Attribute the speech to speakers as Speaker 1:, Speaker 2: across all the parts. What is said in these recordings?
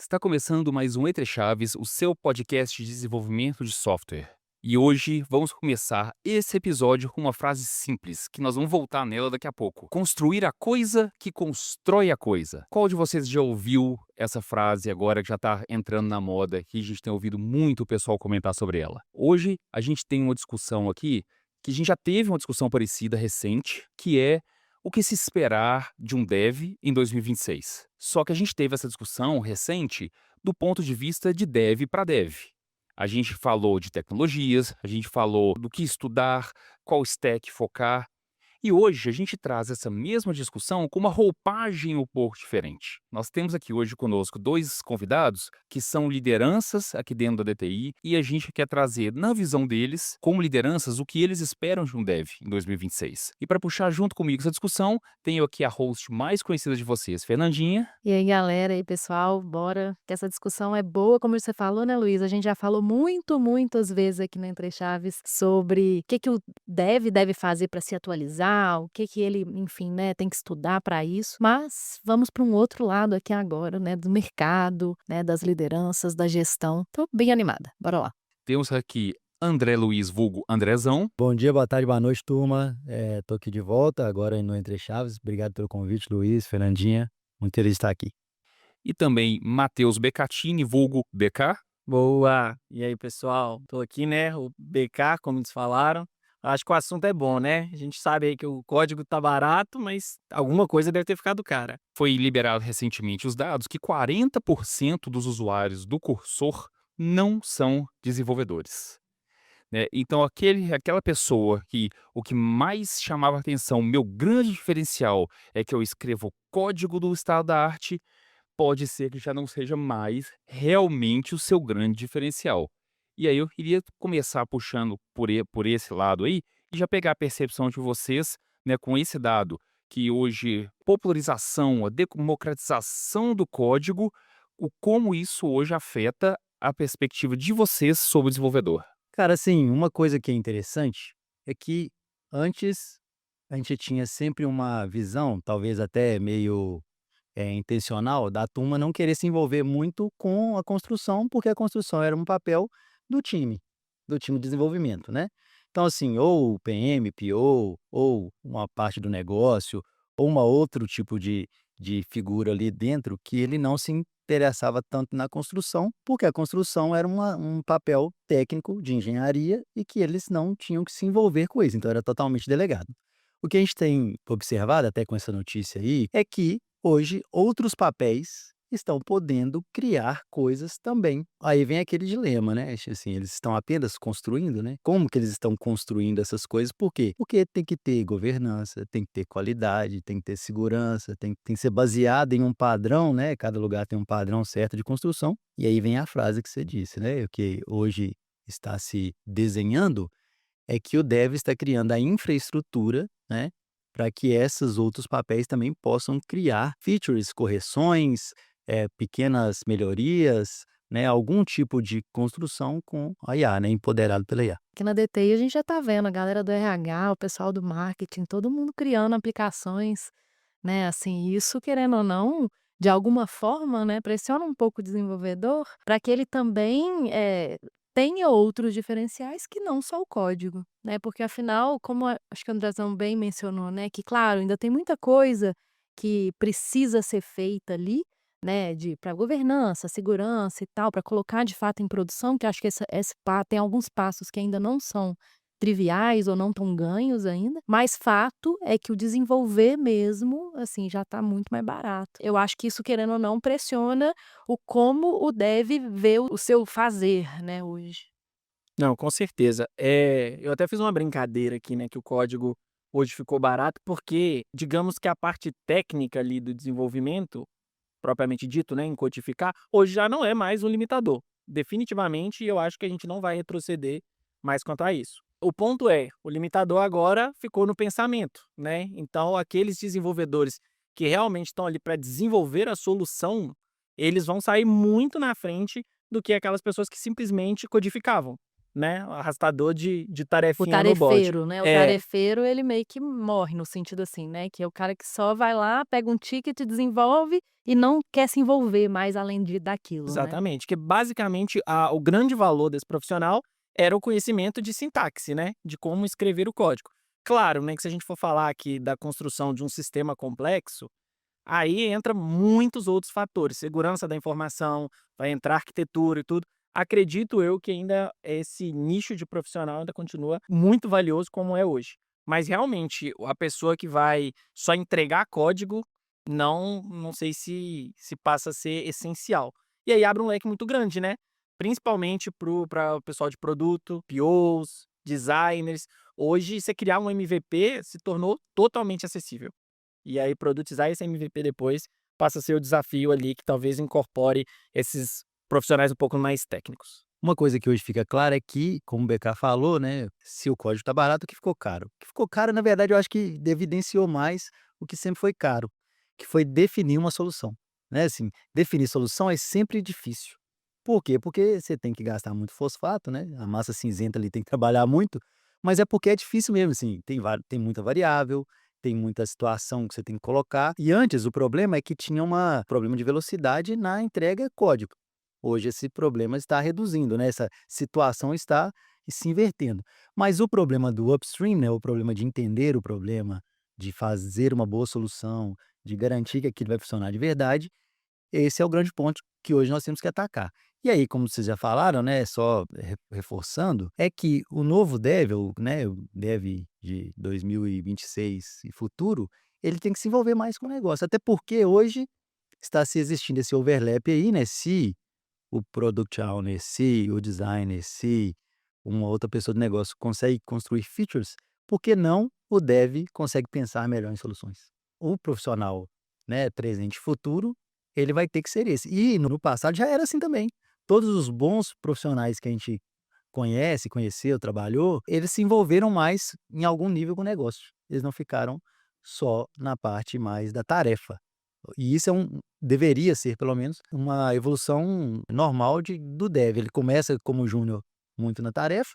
Speaker 1: Está começando mais um Entre Chaves, o seu podcast de desenvolvimento de software. E hoje vamos começar esse episódio com uma frase simples, que nós vamos voltar nela daqui a pouco. Construir a coisa que constrói a coisa. Qual de vocês já ouviu essa frase agora que já está entrando na moda, que a gente tem ouvido muito o pessoal comentar sobre ela? Hoje a gente tem uma discussão aqui, que a gente já teve uma discussão parecida recente, que é o que se esperar de um dev em 2026. Só que a gente teve essa discussão recente do ponto de vista de dev para dev. A gente falou de tecnologias, a gente falou do que estudar, qual stack focar. E hoje a gente traz essa mesma discussão com uma roupagem um pouco diferente. Nós temos aqui hoje conosco dois convidados que são lideranças aqui dentro da DTI e a gente quer trazer, na visão deles, como lideranças, o que eles esperam de um dev em 2026. E para puxar junto comigo essa discussão, tenho aqui a host mais conhecida de vocês, Fernandinha.
Speaker 2: E aí, galera, e aí, pessoal, bora, que essa discussão é boa, como você falou, né, Luiz? A gente já falou muitas vezes aqui no Entre Chaves sobre o que que o dev deve fazer para se atualizar, o que que ele, enfim, né, tem que estudar para isso. Mas vamos para um outro lado aqui agora, né, do mercado, né, das lideranças, da gestão. Tô bem animada. Bora lá.
Speaker 1: Temos aqui André Luiz vulgo Andrezão.
Speaker 3: Bom dia, boa tarde, boa noite, turma. Tô aqui de volta agora no Entre Chaves. Obrigado pelo convite, Luiz, Fernandinha. Muito feliz de estar aqui.
Speaker 1: E também Matheus Becatini, vulgo BK.
Speaker 4: Boa! E aí, pessoal? Tô aqui, né, o BK, como eles falaram. Acho que o assunto é bom, né? A gente sabe aí que o código tá barato, mas alguma coisa deve ter ficado cara.
Speaker 1: Foi liberado recentemente os dados que 40% dos usuários do cursor não são desenvolvedores, né? Então aquela pessoa que o que mais chamava atenção, meu grande diferencial é que eu escrevo código do estado da arte, pode ser que já não seja mais realmente o seu grande diferencial. E aí eu queria começar puxando por esse lado aí, e já pegar a percepção de vocês, né, com esse dado, que hoje popularização, a democratização do código, o como isso hoje afeta a perspectiva de vocês sobre o desenvolvedor.
Speaker 3: Cara, assim, uma coisa que é interessante é que antes a gente tinha sempre uma visão, talvez até meio intencional, da turma não querer se envolver muito com a construção, porque a construção era um papel do time, do time de desenvolvimento, né? Então, assim, ou o PM, PO, ou uma parte do negócio, ou uma outro tipo de figura ali dentro que ele não se interessava tanto na construção, porque a construção era um papel técnico de engenharia e que eles não tinham que se envolver com isso, então era totalmente delegado. O que a gente tem observado, até com essa notícia aí, é que hoje outros papéis estão podendo criar coisas também. Aí vem aquele dilema, né? Assim, eles estão apenas construindo, né? Como que eles estão construindo essas coisas? Por quê? Porque tem que ter governança, tem que ter qualidade, tem que ter segurança, tem que ser baseado em um padrão, né? Cada lugar tem um padrão certo de construção. E aí vem a frase que você disse, né? O que hoje está se desenhando é que o dev está criando a infraestrutura, né, para que esses outros papéis também possam criar features, correções, pequenas melhorias, né, algum tipo de construção com a IA, né, empoderado pela IA.
Speaker 2: Aqui na DTI a gente já tá vendo a galera do RH, o pessoal do marketing, todo mundo criando aplicações, né, assim, isso querendo ou não, de alguma forma, né, pressiona um pouco o desenvolvedor para que ele também, tenha outros diferenciais que não só o código, né, porque afinal, como acho que o Andrezão bem mencionou, né, que claro, ainda tem muita coisa que precisa ser feita ali, né, de para governança, segurança e tal, para colocar de fato em produção, que acho que esse pa tem alguns passos que ainda não são triviais ou não tão ganhos ainda, mas fato é que o desenvolver mesmo, assim, já está muito mais barato. Eu acho que isso, querendo ou não, pressiona o como o dev vê o seu fazer, né, hoje.
Speaker 4: Não, com certeza. Eu até fiz uma brincadeira aqui, né, que o código hoje ficou barato, porque digamos que a parte técnica ali do desenvolvimento, propriamente dito, né, em codificar, hoje já não é mais um limitador. Definitivamente, eu acho que a gente não vai retroceder mais quanto a isso. O ponto é, o limitador agora ficou no pensamento, né? Então, aqueles desenvolvedores que realmente estão ali para desenvolver a solução, eles vão sair muito na frente do que aquelas pessoas que simplesmente codificavam. né, arrastador de
Speaker 2: O
Speaker 4: tarefinha no bode.
Speaker 2: tarefeiro, né, o
Speaker 4: É,
Speaker 2: tarefeiro ele meio que morre no sentido assim, né, que é o cara que só vai lá, pega um ticket, desenvolve e não quer se envolver mais além daquilo, né.
Speaker 4: exatamente, que basicamente o grande valor desse profissional era o conhecimento de sintaxe, né, de como escrever o código. Claro, né, que se a gente for falar aqui da construção de um sistema complexo, aí entra muitos outros fatores, segurança da informação, vai entrar arquitetura e tudo. Acredito eu que ainda esse nicho de profissional ainda continua muito valioso como é hoje. Mas realmente, a pessoa que vai só entregar código, não sei se passa a ser essencial. E aí abre um leque muito grande, né? Principalmente para o pessoal de produto, POs, designers. Hoje, você criar um MVP se tornou totalmente acessível. E aí produtizar esse MVP depois passa a ser o desafio ali que talvez incorpore esses profissionais um pouco mais técnicos.
Speaker 3: Uma coisa que hoje fica clara é que, como o BK falou, né, se o código está barato, o que ficou caro? O que ficou caro, na verdade, eu acho que evidenciou mais o que sempre foi caro, que foi definir uma solução, né, assim, definir solução é sempre difícil. Por quê? Porque você tem que gastar muito fosfato, né, a massa cinzenta ali tem que trabalhar muito, mas é porque é difícil mesmo, assim, tem muita variável, tem muita situação que você tem que colocar, e antes o problema é que tinha problema de velocidade na entrega código. Hoje esse problema está reduzindo, né, essa situação está se invertendo. Mas o problema do upstream, né, o problema de entender o problema, de fazer uma boa solução, de garantir que aquilo vai funcionar de verdade, esse é o grande ponto que hoje nós temos que atacar. E aí, como vocês já falaram, né, só reforçando, é que o novo dev, né, o dev de 2026 e futuro, ele tem que se envolver mais com o negócio, até porque hoje está se existindo esse overlap aí, né, se o product owner, se o designer, se uma outra pessoa do negócio consegue construir features, por que não o dev consegue pensar melhor em soluções? O profissional, né, presente e futuro, ele vai ter que ser esse. E no passado já era assim também. Todos os bons profissionais que a gente conheceu, trabalhou, eles se envolveram mais em algum nível com o negócio. Eles não ficaram só na parte mais da tarefa. E isso deveria ser, pelo menos, uma evolução normal do dev. Ele começa como júnior muito na tarefa,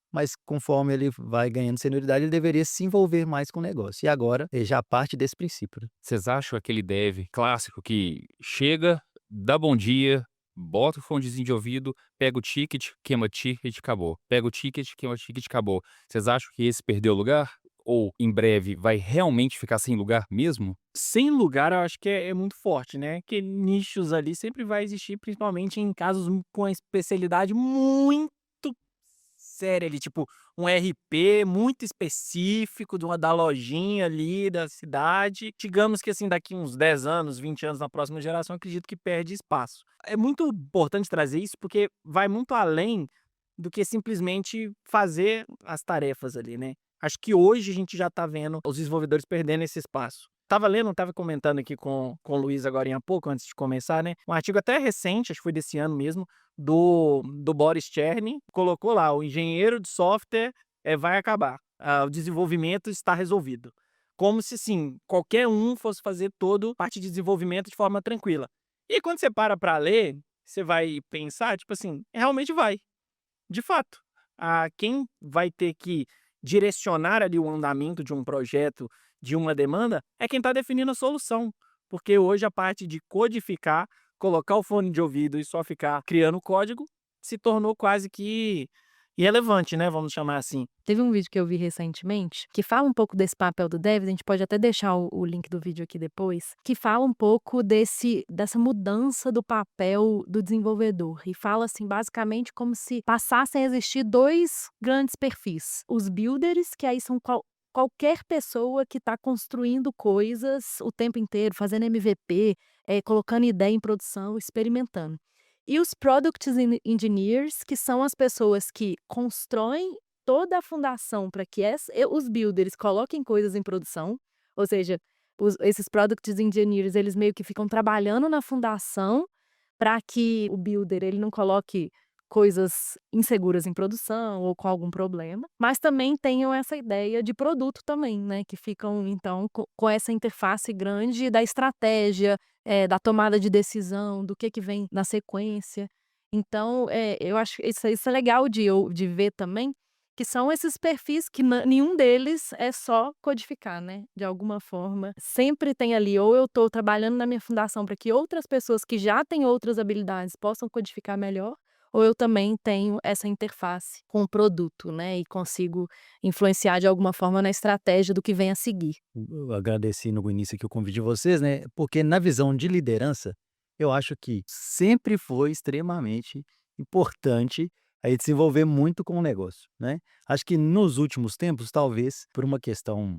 Speaker 3: mas conforme ele vai ganhando senioridade, ele deveria se envolver mais com o negócio. E agora, ele já parte desse princípio, né?
Speaker 1: Vocês acham aquele dev clássico que chega, dá bom dia, bota o fonezinho de ouvido, pega o ticket, acabou. Pega o ticket, queima o ticket, acabou. Vocês acham que esse perdeu o lugar? Ou em breve vai realmente ficar sem lugar mesmo?
Speaker 4: Sem lugar, eu acho que é muito forte, né? Que nichos ali sempre vai existir, principalmente em casos com a especialidade muito séria ali, tipo um RP muito específico da lojinha ali da cidade. Digamos que assim, daqui uns 10 anos, 20 anos na próxima geração, acredito que perde espaço. É muito importante trazer isso porque vai muito além do que simplesmente fazer as tarefas ali, né? Acho que hoje a gente já está vendo os desenvolvedores perdendo esse espaço. Tava comentando aqui com o Luiz agora há pouco, antes de começar, né? Um artigo até recente, acho que foi desse ano mesmo, do Boris Cherny, colocou lá, o engenheiro de software vai acabar, o desenvolvimento está resolvido. Como se, sim, qualquer um fosse fazer toda parte de desenvolvimento de forma tranquila. E quando você para ler, você vai pensar, tipo assim, realmente vai. De fato, quem vai ter que direcionar ali o andamento de um projeto, de uma demanda, é quem está definindo a solução. Porque hoje a parte de codificar, colocar o fone de ouvido e só ficar criando código, se tornou quase que irrelevante, né? Vamos chamar assim.
Speaker 2: Teve um vídeo que eu vi recentemente, que fala um pouco desse papel do dev, a gente pode até deixar o link do vídeo aqui depois, que fala um pouco dessa mudança do papel do desenvolvedor, e fala, assim, basicamente como se passassem a existir 2 grandes perfis. Os builders, que aí são qualquer pessoa que está construindo coisas o tempo inteiro, fazendo MVP, colocando ideia em produção, experimentando. E os product engineers, que são as pessoas que constroem toda a fundação para que os builders coloquem coisas em produção, ou seja, esses product engineers, eles meio que ficam trabalhando na fundação para que o builder ele não coloque coisas inseguras em produção ou com algum problema, mas também tenham essa ideia de produto também, né, que ficam então com essa interface grande da estratégia, da tomada de decisão, do que vem na sequência. Então, eu acho que isso é legal de ver também, que são esses perfis que nenhum deles é só codificar, né, de alguma forma. Sempre tem ali, ou eu estou trabalhando na minha fundação para que outras pessoas que já têm outras habilidades possam codificar melhor, ou eu também tenho essa interface com o produto, né, e consigo influenciar de alguma forma na estratégia do que vem a seguir.
Speaker 3: Eu agradeci no início aqui o convite de vocês, né, porque na visão de liderança, eu acho que sempre foi extremamente importante aí desenvolver muito com o negócio, né. Acho que nos últimos tempos, talvez por uma questão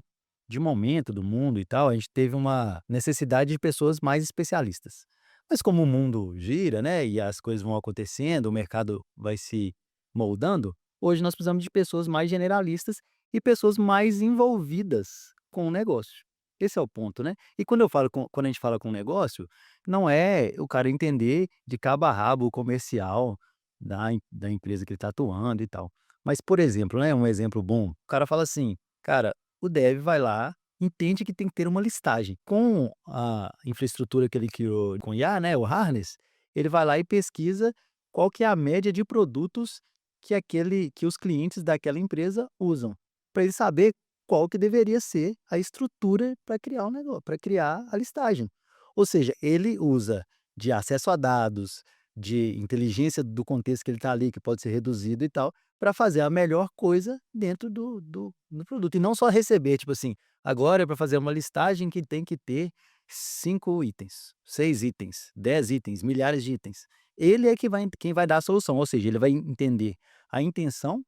Speaker 3: de momento do mundo e tal, a gente teve uma necessidade de pessoas mais especialistas. Mas como o mundo gira, né, e as coisas vão acontecendo, o mercado vai se moldando, hoje nós precisamos de pessoas mais generalistas e pessoas mais envolvidas com o negócio. Esse é o ponto, né. E quando a gente fala com negócio, não é o cara entender de cabo a rabo o comercial da empresa que ele está atuando e tal. Mas, por exemplo, né, um exemplo bom, o cara fala assim: "Cara, o dev vai lá, entende que tem que ter uma listagem". Com a infraestrutura que ele criou com IA, né, o harness, ele vai lá e pesquisa qual que é a média de produtos que os clientes daquela empresa usam, para ele saber qual que deveria ser a estrutura para criar o negócio, para criar a listagem. Ou seja, ele usa de acesso a dados, de inteligência do contexto que ele está ali, que pode ser reduzido e tal, para fazer a melhor coisa dentro do produto. E não só receber, tipo assim, agora é para fazer uma listagem que tem que ter 5 itens, 6 itens, 10 itens, milhares de itens. Ele é que quem vai dar a solução, ou seja, ele vai entender a intenção,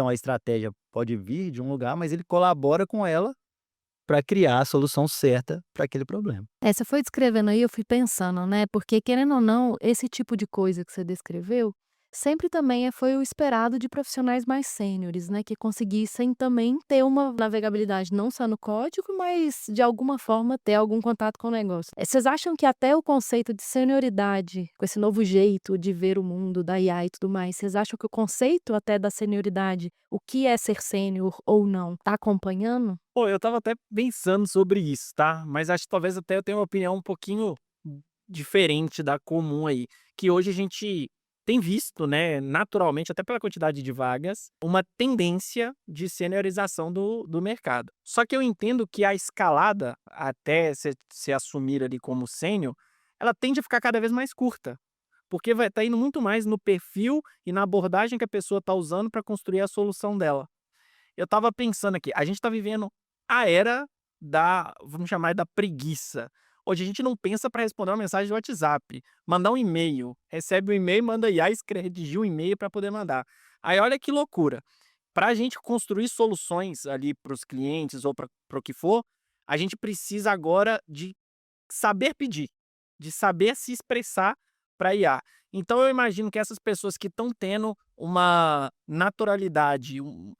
Speaker 3: a estratégia pode vir de um lugar, mas ele colabora com ela para criar a solução certa para aquele problema.
Speaker 2: Você foi descrevendo aí, eu fui pensando, né, porque querendo ou não, esse tipo de coisa que você descreveu, sempre também foi o esperado de profissionais mais sêniores, né, que conseguissem também ter uma navegabilidade não só no código, mas de alguma forma ter algum contato com o negócio. Vocês acham que até o conceito de senioridade, com esse novo jeito de ver o mundo da IA e tudo mais, vocês acham que o conceito até da senioridade, o que é ser sênior ou não, tá acompanhando?
Speaker 4: Pô, eu estava até pensando sobre isso, tá, mas acho que talvez até eu tenha uma opinião um pouquinho diferente da comum aí, que hoje a gente tem visto, né, naturalmente, até pela quantidade de vagas, uma tendência de seniorização do mercado. Só que eu entendo que a escalada até se assumir ali como sênior, ela tende a ficar cada vez mais curta, porque vai estar indo muito mais no perfil e na abordagem que a pessoa está usando para construir a solução dela. Eu estava pensando aqui, a gente está vivendo a era da, vamos chamar da preguiça. Hoje a gente não pensa para responder uma mensagem do WhatsApp, mandar um e-mail, recebe o e-mail, manda IA, redigir um e-mail para poder mandar. Aí olha que loucura. Para a gente construir soluções ali para os clientes ou para o que for, a gente precisa agora de saber pedir, de saber se expressar para IA. Então eu imagino que essas pessoas que estão tendo uma naturalidade, o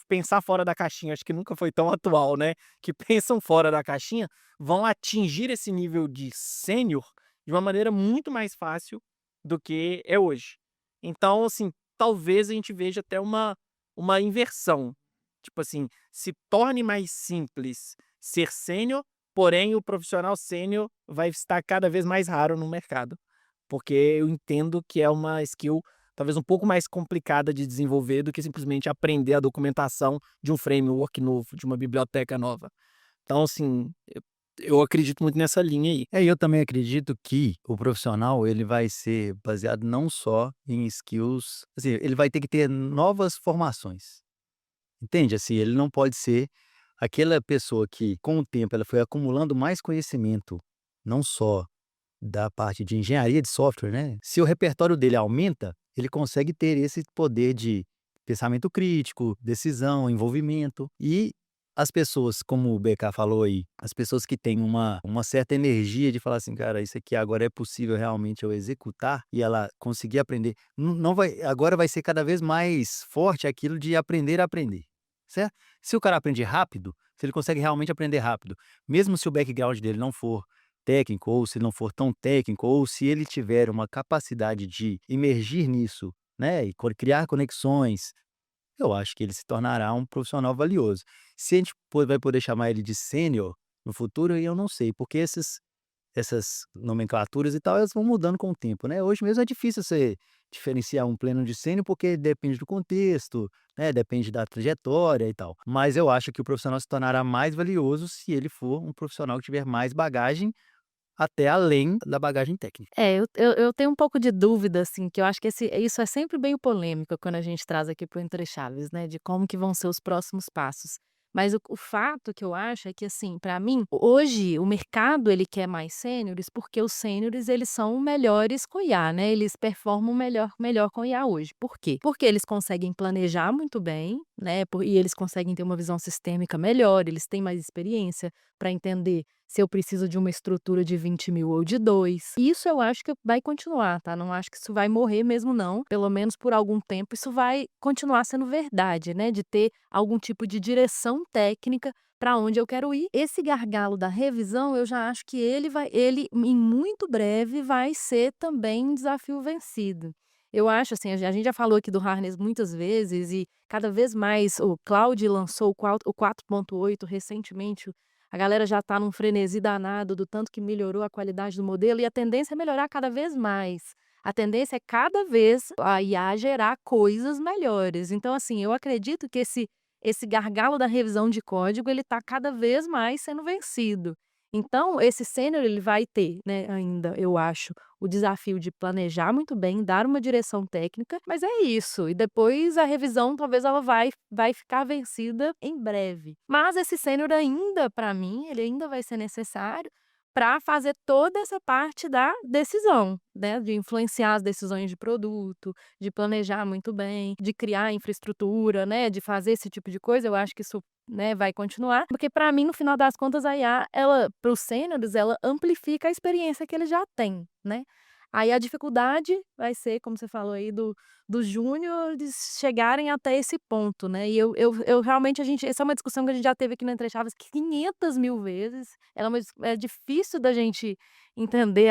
Speaker 4: pensar fora da caixinha, acho que nunca foi tão atual, né, que pensam fora da caixinha, vão atingir esse nível de sênior de uma maneira muito mais fácil do que é hoje. Então, assim, talvez a gente veja até uma inversão. Tipo assim, se torne mais simples ser sênior, porém o profissional sênior vai estar cada vez mais raro no mercado, porque eu entendo que é uma skill talvez um pouco mais complicada de desenvolver do que simplesmente aprender a documentação de um framework novo, de uma biblioteca nova. Então, assim, eu acredito muito nessa linha aí.
Speaker 3: É, e eu também acredito que o profissional, ele vai ser baseado não só em skills, assim, ele vai ter que ter novas formações, entende? Assim, ele não pode ser aquela pessoa que, com o tempo, ela foi acumulando mais conhecimento, não só da parte de engenharia de software, né? Se o repertório dele aumenta, ele consegue ter esse poder de pensamento crítico, decisão, envolvimento. E as pessoas, como o BK falou aí, as pessoas que têm uma certa energia de falar assim, cara, isso aqui agora é possível realmente eu executar e ela conseguir aprender. Não vai, agora vai ser cada vez mais forte aquilo de aprender a aprender, certo? Se o cara aprende rápido, se ele consegue realmente aprender rápido, mesmo se o background dele não for técnico, ou se não for tão técnico, ou se ele tiver uma capacidade de imergir nisso, né, e criar conexões, eu acho que ele se tornará um profissional valioso. Se a gente vai poder chamar ele de sênior no futuro, eu não sei, porque essas nomenclaturas e tal, elas vão mudando com o tempo, né. Hoje mesmo é difícil você diferenciar um pleno de sênior, porque depende do contexto, né, depende da trajetória e tal. Mas eu acho que o profissional se tornará mais valioso se ele for um profissional que tiver mais bagagem, até além da bagagem técnica.
Speaker 2: Eu tenho um pouco de dúvida, assim, que eu acho que isso é sempre meio polêmico quando a gente traz aqui para o Entre Chaves, né, de como que vão ser os próximos passos. Mas o fato que eu acho é que, assim, para mim, hoje o mercado ele quer mais sêniores, porque os sêniores eles são melhores com IA, né, eles performam melhor com IA hoje. Por quê? Porque eles conseguem planejar muito bem, né, e eles conseguem ter uma visão sistêmica melhor, eles têm mais experiência para entender se eu preciso de uma estrutura de 20.000 ou de 2. Isso eu acho que vai continuar, tá, não acho que isso vai morrer mesmo não, pelo menos por algum tempo isso vai continuar sendo verdade, né, de ter algum tipo de direção técnica para onde eu quero ir. Esse gargalo da revisão eu já acho que ele em muito breve vai ser também um desafio vencido. Eu acho assim, a gente já falou aqui do harness muitas vezes e cada vez mais o cloud lançou o 4.8 recentemente, a galera já está num frenesi danado do tanto que melhorou a qualidade do modelo e a tendência é melhorar cada vez mais. A tendência é cada vez a IA gerar coisas melhores. Então, assim, eu acredito que esse gargalo da revisão de código, ele está cada vez mais sendo vencido. Então, esse sênior ele vai ter, né, ainda, eu acho, o desafio de planejar muito bem, dar uma direção técnica, mas é isso. E depois a revisão talvez ela vai ficar vencida em breve. Mas esse sênior ainda, para mim, ele ainda vai ser necessário para fazer toda essa parte da decisão, né, de influenciar as decisões de produto, de planejar muito bem, de criar infraestrutura, né, de fazer esse tipo de coisa. Eu acho que isso, né, vai continuar, porque para mim, no final das contas, a IA, ela para os sêniores, ela amplifica a experiência que eles já têm, né. Aí a dificuldade vai ser, como você falou aí, dos júniores chegarem até esse ponto, né, e eu realmente essa é uma discussão que a gente já teve aqui no Entre Chaves 500.000 vezes, é difícil da gente entender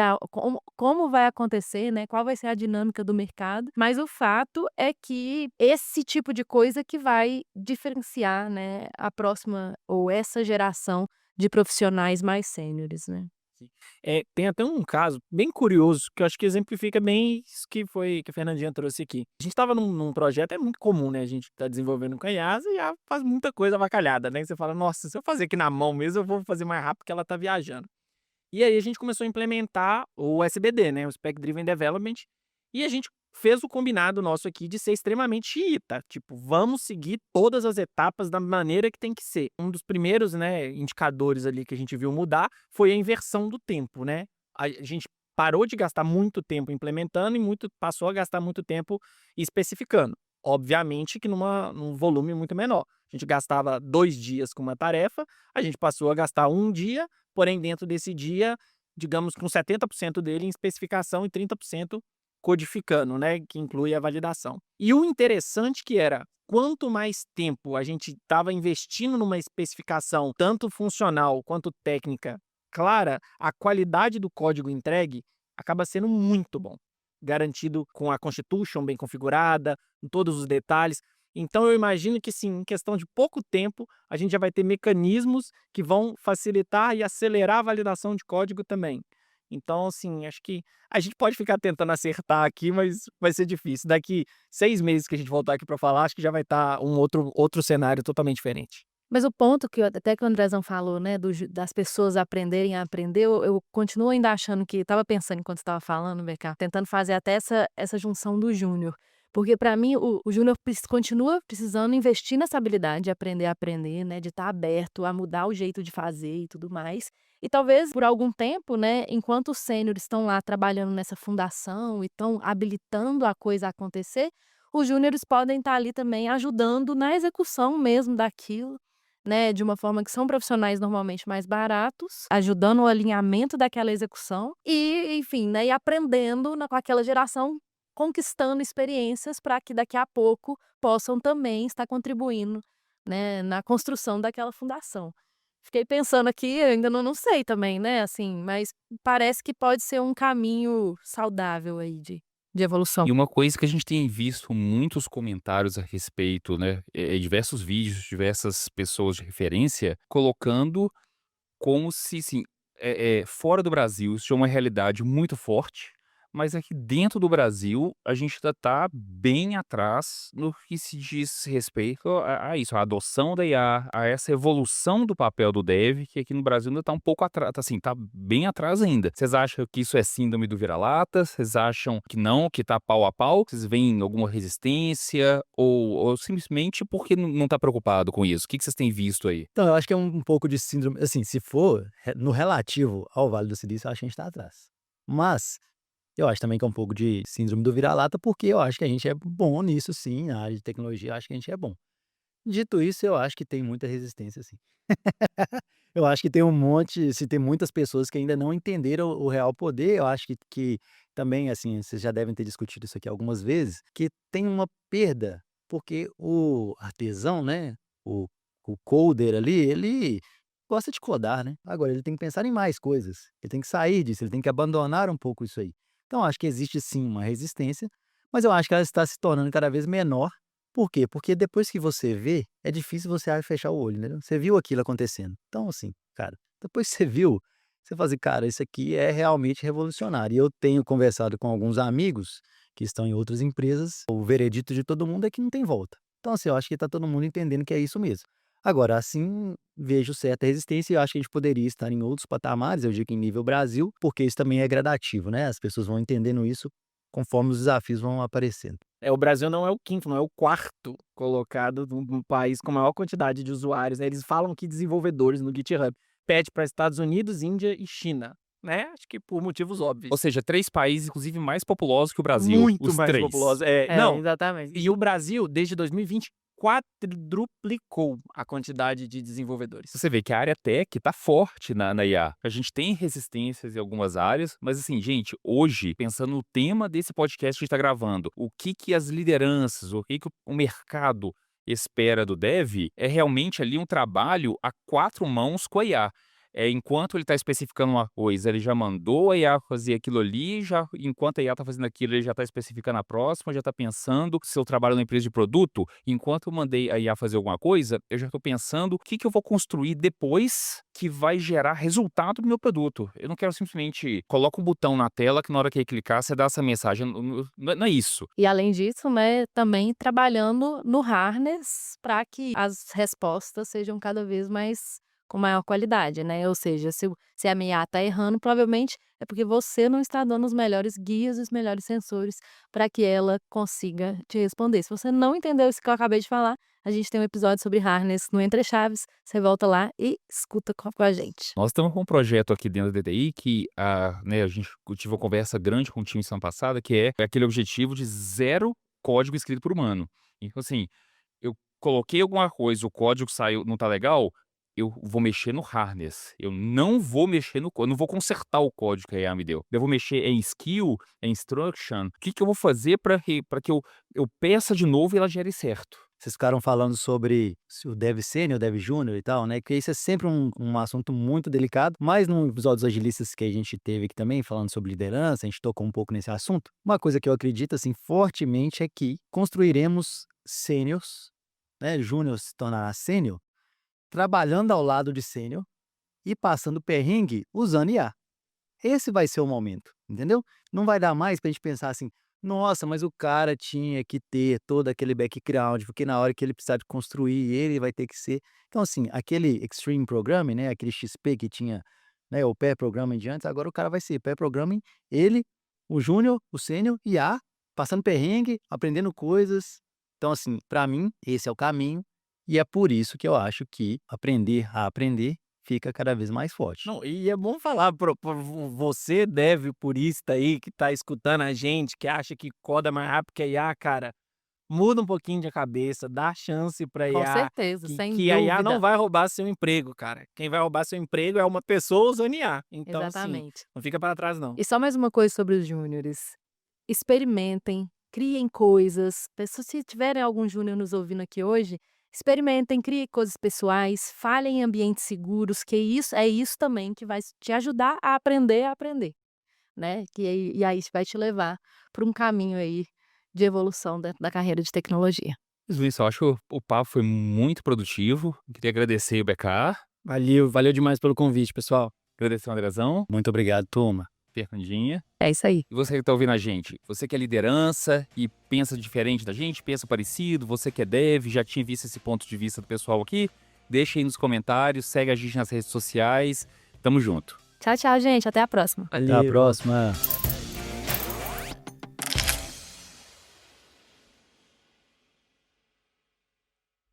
Speaker 2: como vai acontecer, né, qual vai ser a dinâmica do mercado, mas o fato é que esse tipo de coisa que vai diferenciar, né, a próxima ou essa geração de profissionais mais sêniores, né.
Speaker 4: Sim. Tem até um caso bem curioso, que eu acho que exemplifica bem isso que a Fernandinha trouxe aqui. A gente estava num projeto, é muito comum, né, a gente tá desenvolvendo com a IAS e a faz muita coisa avacalhada, né, você fala: "Nossa, se eu fazer aqui na mão mesmo, eu vou fazer mais rápido porque ela tá viajando". E aí a gente começou a implementar o SBD, né, o Spec Driven Development, e a gente fez o combinado nosso aqui de ser extremamente xiita, tipo, vamos seguir todas as etapas da maneira que tem que ser. Um dos primeiros, né, indicadores ali que a gente viu mudar foi a inversão do tempo, né. A gente parou de gastar muito tempo implementando e passou a gastar muito tempo especificando. Obviamente que num volume muito menor. A gente gastava 2 dias com uma tarefa, a gente passou a gastar um dia, porém dentro desse dia, digamos com 70% dele em especificação e 30% codificando, né, que inclui a validação. E o interessante que era, quanto mais tempo a gente estava investindo numa especificação, tanto funcional quanto técnica clara, a qualidade do código entregue acaba sendo muito bom, garantido com a constitution bem configurada, com todos os detalhes. Então eu imagino que sim, em questão de pouco tempo, a gente já vai ter mecanismos que vão facilitar e acelerar a validação de código também. Então, assim, acho que a gente pode ficar tentando acertar aqui, mas vai ser difícil. Daqui 6 meses que a gente voltar aqui para falar, acho que já vai estar um outro cenário totalmente diferente.
Speaker 2: Mas o ponto até que o Andrezão falou, né, das pessoas aprenderem a aprender, eu continuo ainda achando que estava pensando enquanto você estava falando, BK, tentando fazer até essa junção do júnior. Porque para mim o júnior continua precisando investir nessa habilidade de aprender a aprender, né, de estar aberto a mudar o jeito de fazer e tudo mais. E talvez por algum tempo, né, enquanto os sêniores estão lá trabalhando nessa fundação e estão habilitando a coisa a acontecer, os júniores podem estar ali também ajudando na execução mesmo daquilo, né, de uma forma que são profissionais normalmente mais baratos, ajudando o alinhamento daquela execução e, enfim, né, e aprendendo com aquela geração, conquistando experiências para que daqui a pouco possam também estar contribuindo, né, na construção daquela fundação. Fiquei pensando aqui, eu ainda não sei também, né, assim, mas parece que pode ser um caminho saudável aí de evolução.
Speaker 1: E uma coisa que a gente tem visto muitos comentários a respeito, né, diversos vídeos, diversas pessoas de referência colocando como se, assim, fora do Brasil isso é uma realidade muito forte, mas aqui dentro do Brasil a gente ainda tá bem atrás no que se diz respeito a isso, a adoção da IA, a essa evolução do papel do dev, que aqui no Brasil ainda tá um pouco atrás, assim, tá bem atrás ainda. Vocês acham que isso é síndrome do vira-lata? Vocês acham que não, que tá pau a pau? Vocês veem alguma resistência? Ou simplesmente porque não tá preocupado com isso? O que vocês têm visto aí?
Speaker 3: Então, eu acho que é um pouco de síndrome, assim, se for no relativo ao Vale do Silício, eu acho que a gente tá atrás. Mas eu acho também que é um pouco de síndrome do vira-lata, porque eu acho que a gente é bom nisso sim, na área de tecnologia, eu acho que a gente é bom. Dito isso, eu acho que tem muita resistência sim. Eu acho que tem um monte, se tem muitas pessoas que ainda não entenderam o real poder, eu acho que também, assim, vocês já devem ter discutido isso aqui algumas vezes, que tem uma perda, porque o artesão, né, o o coder ali, ele gosta de codar, né. Agora ele tem que pensar em mais coisas, ele tem que sair disso, ele tem que abandonar um pouco isso aí. Então acho que existe sim uma resistência, mas eu acho que ela está se tornando cada vez menor. Por quê? Porque depois que você vê, é difícil você fechar o olho, entendeu? Você viu aquilo acontecendo. Então, assim, cara, depois que você viu, você fala assim, cara, isso aqui é realmente revolucionário. E eu tenho conversado com alguns amigos que estão em outras empresas, o veredito de todo mundo é que não tem volta. Então, assim, eu acho que tá todo mundo entendendo que é isso mesmo. Agora, assim, vejo certa resistência e eu acho que a gente poderia estar em outros patamares, eu digo em nível Brasil, porque isso também é gradativo, né? As pessoas vão entendendo isso conforme os desafios vão aparecendo.
Speaker 4: O Brasil não é o quinto, não é o quarto colocado no país com maior quantidade de usuários, né, eles falam que desenvolvedores no GitHub, pede para Estados Unidos, Índia e China, né, acho que por motivos
Speaker 1: Ou
Speaker 4: óbvios.
Speaker 1: seja, 3 países, inclusive, mais populosos que o Brasil,
Speaker 4: Muito
Speaker 1: os
Speaker 4: mais
Speaker 1: 3.
Speaker 4: populosos.
Speaker 2: É,
Speaker 4: Não,
Speaker 2: exatamente.
Speaker 4: e o Brasil, desde 2020, quadruplicou a quantidade de desenvolvedores.
Speaker 1: Você vê que a área tech tá forte na IA. A gente tem resistências em algumas áreas, mas assim, gente, hoje, pensando no tema desse podcast que a gente tá gravando, o que que as lideranças, o que que o mercado espera do dev, é realmente ali um trabalho a 4 mãos com a IA. Enquanto ele está especificando uma coisa, ele já mandou a IA fazer aquilo ali, já enquanto a IA está fazendo aquilo, ele já está especificando a próxima, já está pensando, se eu trabalho na empresa de produto, enquanto eu mandei a IA fazer alguma coisa, eu já estou pensando o que que eu vou construir depois que vai gerar resultado no meu produto. Eu não quero simplesmente coloca um botão na tela que na hora que ele clicar, você dá essa mensagem. Não é isso.
Speaker 2: E além disso, né, também trabalhando no harness para que as respostas sejam cada vez mais com maior qualidade, né, ou seja, se a IA está errando, provavelmente é porque você não está dando os melhores guias, os melhores sensores para que ela consiga te responder. Se você não entendeu isso que eu acabei de falar, a gente tem um episódio sobre harness no Entre Chaves, você volta lá e escuta com a gente.
Speaker 1: Nós estamos com um projeto aqui dentro da DTI que a gente tive uma conversa grande com o time semana passada, que é aquele objetivo de 0 código escrito por humano. Então, assim, eu coloquei alguma coisa, o código saiu, não tá legal, eu vou mexer no harness. Eu não vou mexer no código, não vou consertar o código que a IA me deu. Eu vou mexer em skill, em instruction. O que que eu vou fazer para que eu peça de novo e ela gere certo?
Speaker 3: Vocês ficaram falando sobre se o dev sênior, o dev júnior e tal, né, que isso é sempre um assunto muito delicado, mas no episódio dos agilistas que a gente teve aqui também, falando sobre liderança, a gente tocou um pouco nesse assunto. Uma coisa que eu acredito, assim, fortemente é que construiremos sêniors, né, júnior se tornará sênior, trabalhando ao lado de sênior e passando perrengue usando IA. Esse vai ser o momento, entendeu? Não vai dar mais pra gente pensar assim: "Nossa, mas o cara tinha que ter todo aquele background, porque na hora que ele precisar de construir, ele vai ter que ser". Então, assim, aquele extreme programming, né, aquele XP que tinha, né, o pair programming de antes, agora o cara vai ser pair programming, ele, o júnior, o sênior, IA, passando perrengue, aprendendo coisas. Então, assim, pra mim, esse é o caminho, e é por isso que eu acho que aprender a aprender fica cada vez mais forte.
Speaker 4: Não, e é bom falar para você, dev purista aí, que tá escutando a gente, que acha que coda mais rápido que a IA, cara, muda um pouquinho de cabeça, dá chance pra
Speaker 2: Com
Speaker 4: IA,
Speaker 2: certeza, sem
Speaker 4: que a IA não
Speaker 2: dúvida.
Speaker 4: vai roubar seu emprego, cara. Quem vai roubar seu emprego é uma pessoa usando IA. Então, assim,
Speaker 2: Exatamente.
Speaker 4: não fica para trás não.
Speaker 2: E só mais uma coisa sobre os júniores. Experimentem, criem coisas. Se tiverem algum júnior nos ouvindo aqui hoje, experimentem, criem coisas pessoais, falem em ambientes seguros, que isso também que vai te ajudar a aprender, né? E aí isso vai te levar para um caminho aí de evolução dentro da carreira de tecnologia.
Speaker 1: Luiz, eu acho que o papo foi muito produtivo. Queria agradecer o BK.
Speaker 4: Valeu, valeu demais pelo convite, pessoal.
Speaker 1: Agradecer ao Andrezão,
Speaker 3: Muito obrigado, turma.
Speaker 1: Fernandinha.
Speaker 2: É isso aí.
Speaker 1: E você que tá ouvindo a gente, você que é liderança e pensa diferente da gente, pensa parecido, você que é dev, já tinha visto esse ponto de vista do pessoal aqui, deixa aí nos comentários, segue a gente nas redes sociais. Tamo junto.
Speaker 2: Tchau, tchau, gente. Até a próxima.
Speaker 3: Até a próxima.